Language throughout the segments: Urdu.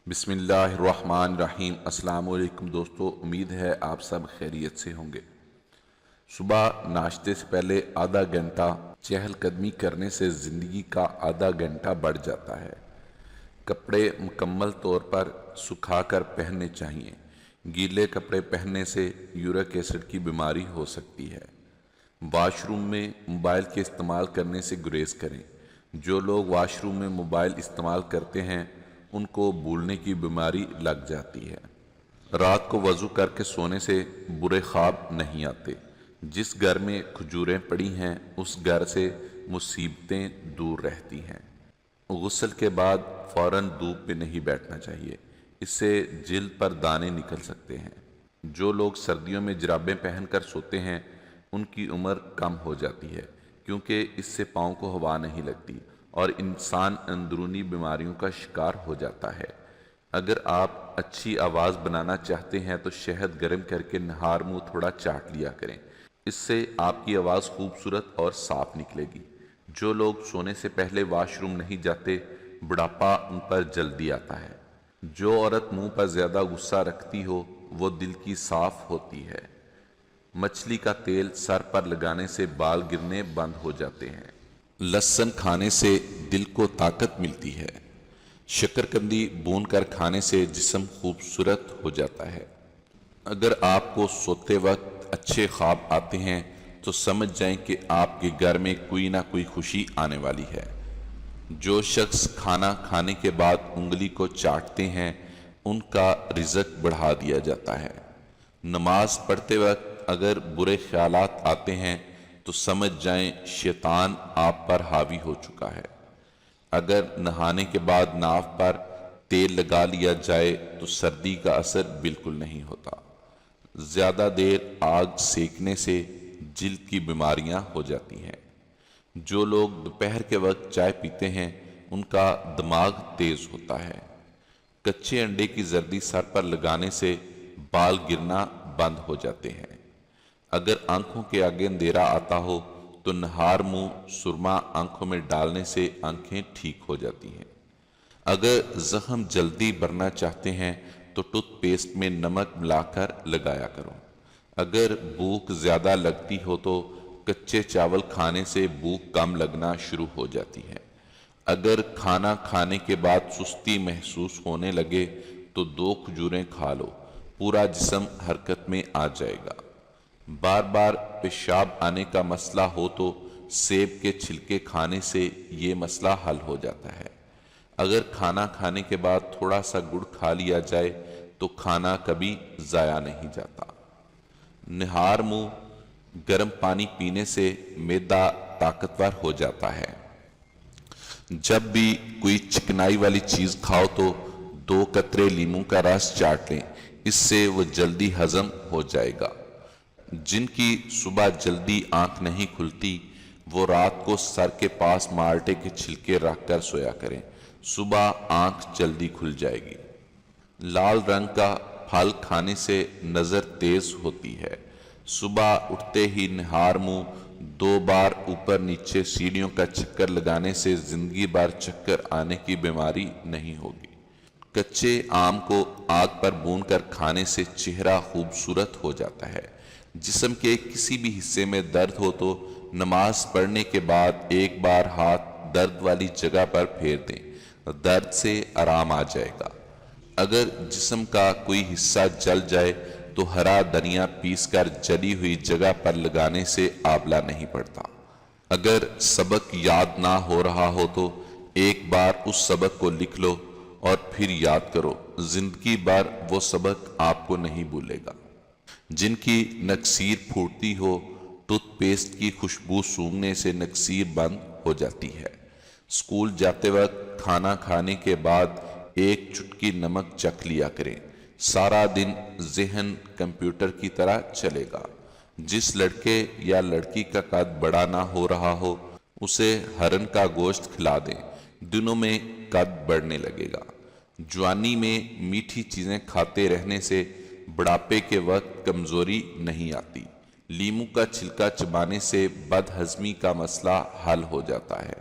بسم اللہ الرحمن الرحیم۔ السلام علیکم دوستو، امید ہے آپ سب خیریت سے ہوں گے۔ صبح ناشتے سے پہلے آدھا گھنٹہ چہل قدمی کرنے سے زندگی کا آدھا گھنٹہ بڑھ جاتا ہے۔ کپڑے مکمل طور پر سکھا کر پہننے چاہیے۔ گیلے کپڑے پہننے سے یورک ایسڈ کی بیماری ہو سکتی ہے۔ واش روم میں موبائل کے استعمال کرنے سے گریز کریں۔ جو لوگ واش روم میں موبائل استعمال کرتے ہیں ان کو بھولنے کی بیماری لگ جاتی ہے۔ رات کو وضو کر کے سونے سے برے خواب نہیں آتے۔ جس گھر میں کھجوریں پڑی ہیں اس گھر سے مصیبتیں دور رہتی ہیں۔ غسل کے بعد فوراً دھوپ پہ نہیں بیٹھنا چاہیے، اس سے جلد پر دانے نکل سکتے ہیں۔ جو لوگ سردیوں میں جرابیں پہن کر سوتے ہیں ان کی عمر کم ہو جاتی ہے، کیونکہ اس سے پاؤں کو ہوا نہیں لگتی اور انسان اندرونی بیماریوں کا شکار ہو جاتا ہے۔ اگر آپ اچھی آواز بنانا چاہتے ہیں تو شہد گرم کر کے نہار منہ تھوڑا چاٹ لیا کریں، اس سے آپ کی آواز خوبصورت اور صاف نکلے گی۔ جو لوگ سونے سے پہلے واش روم نہیں جاتے بڑھاپا ان پر جلدی آتا ہے۔ جو عورت منہ پر زیادہ غصہ رکھتی ہو وہ دل کی صاف ہوتی ہے۔ مچھلی کا تیل سر پر لگانے سے بال گرنے بند ہو جاتے ہیں۔ لہسن کھانے سے دل کو طاقت ملتی ہے۔ شکرکندی بھون کر کھانے سے جسم خوبصورت ہو جاتا ہے۔ اگر آپ کو سوتے وقت اچھے خواب آتے ہیں تو سمجھ جائیں کہ آپ کے گھر میں کوئی نہ کوئی خوشی آنے والی ہے۔ جو شخص کھانا کھانے کے بعد انگلی کو چاٹتے ہیں ان کا رزق بڑھا دیا جاتا ہے۔ نماز پڑھتے وقت اگر برے خیالات آتے ہیں تو سمجھ جائیں شیطان آپ پر حاوی ہو چکا ہے۔ اگر نہانے کے بعد ناف پر تیل لگا لیا جائے تو سردی کا اثر بالکل نہیں ہوتا۔ زیادہ دیر آگ سیکنے سے جلد کی بیماریاں ہو جاتی ہیں۔ جو لوگ دوپہر کے وقت چائے پیتے ہیں ان کا دماغ تیز ہوتا ہے۔ کچے انڈے کی زردی سر پر لگانے سے بال گرنا بند ہو جاتے ہیں۔ اگر آنکھوں کے آگے اندھیرا آتا ہو تو نہار منہ سرما آنکھوں میں ڈالنے سے آنکھیں ٹھیک ہو جاتی ہیں۔ اگر زخم جلدی بھرنا چاہتے ہیں تو ٹوتھ پیسٹ میں نمک ملا کر لگایا کرو۔ اگر بھوک زیادہ لگتی ہو تو کچے چاول کھانے سے بھوک کم لگنا شروع ہو جاتی ہے۔ اگر کھانا کھانے کے بعد سستی محسوس ہونے لگے تو 2 کھجوریں کھا لو، پورا جسم حرکت میں آ جائے گا۔ بار بار پیشاب آنے کا مسئلہ ہو تو سیب کے چھلکے کھانے سے یہ مسئلہ حل ہو جاتا ہے۔ اگر کھانا کھانے کے بعد تھوڑا سا گڑ کھا لیا جائے تو کھانا کبھی ضائع نہیں جاتا۔ نہار منہ گرم پانی پینے سے معدہ طاقتور ہو جاتا ہے۔ جب بھی کوئی چکنائی والی چیز کھاؤ تو 2 قطرے لیموں کا رس چاٹ لیں، اس سے وہ جلدی ہضم ہو جائے گا۔ جن کی صبح جلدی آنکھ نہیں کھلتی وہ رات کو سر کے پاس مالٹے کے چھلکے رکھ کر سویا کریں، صبح آنکھ جلدی کھل جائے گی۔ لال رنگ کا پھل کھانے سے نظر تیز ہوتی ہے۔ صبح اٹھتے ہی نہار منہ 2 بار اوپر نیچے سیڑھیوں کا چکر لگانے سے زندگی بھر چکر آنے کی بیماری نہیں ہوگی۔ کچے آم کو آگ پر بھون کر کھانے سے چہرہ خوبصورت ہو جاتا ہے۔ جسم کے کسی بھی حصے میں درد ہو تو نماز پڑھنے کے بعد ایک بار ہاتھ درد والی جگہ پر پھیر دیں، درد سے آرام آ جائے گا۔ اگر جسم کا کوئی حصہ جل جائے تو ہرا دھنیا پیس کر جلی ہوئی جگہ پر لگانے سے آبلہ نہیں پڑتا۔ اگر سبق یاد نہ ہو رہا ہو تو ایک بار اس سبق کو لکھ لو اور پھر یاد کرو، زندگی بھر وہ سبق آپ کو نہیں بھولے گا۔ جن کی نکسیر پھوٹتی ہو ٹوتھ پیسٹ کی خوشبو سونگھنے سے نکسیر بند ہو جاتی ہے۔ اسکول جاتے وقت کھانا کھانے کے بعد 1 چٹکی نمک چکھ لیا کریں، سارا دن ذہن کمپیوٹر کی طرح چلے گا۔ جس لڑکے یا لڑکی کا قد بڑا نہ ہو رہا ہو اسے ہرن کا گوشت کھلا دیں، دنوں میں قد بڑھنے لگے گا۔ جوانی میں میٹھی چیزیں کھاتے رہنے سے بڑھاپے کے وقت کمزوری نہیں آتی۔ لیموں کا چھلکا چبانے سے بد ہضمی کا مسئلہ حل ہو جاتا ہے۔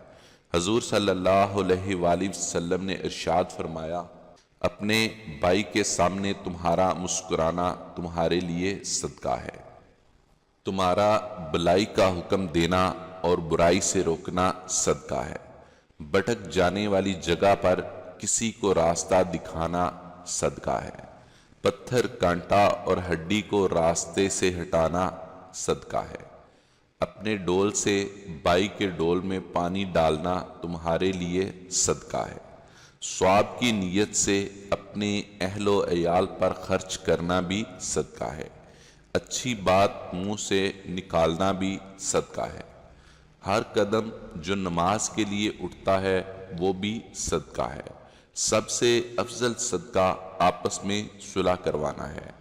حضور صلی اللہ علیہ وآلہ وسلم نے ارشاد فرمایا، اپنے بھائی کے سامنے تمہارا مسکرانا تمہارے لیے صدقہ ہے۔ تمہارا بلائی کا حکم دینا اور برائی سے روکنا صدقہ ہے۔ بھٹک جانے والی جگہ پر کسی کو راستہ دکھانا صدقہ ہے۔ پتھر، کانٹا اور ہڈی کو راستے سے ہٹانا صدقہ ہے۔ اپنے ڈول سے بھائی کے ڈول میں پانی ڈالنا تمہارے لیے صدقہ ہے۔ ثواب کی نیت سے اپنے اہل و عیال پر خرچ کرنا بھی صدقہ ہے۔ اچھی بات منہ سے نکالنا بھی صدقہ ہے۔ ہر قدم جو نماز کے لیے اٹھتا ہے وہ بھی صدقہ ہے۔ سب سے افضل صدقہ آپس میں صلح کروانا ہے۔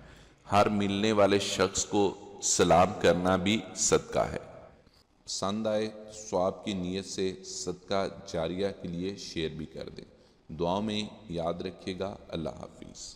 ہر ملنے والے شخص کو سلام کرنا بھی صدقہ ہے۔ پسند آئے ثواب کی نیت سے صدقہ جاریہ کے لیے شیئر بھی کر دیں۔ دعاؤں میں یاد رکھیے گا۔ اللہ حافظ۔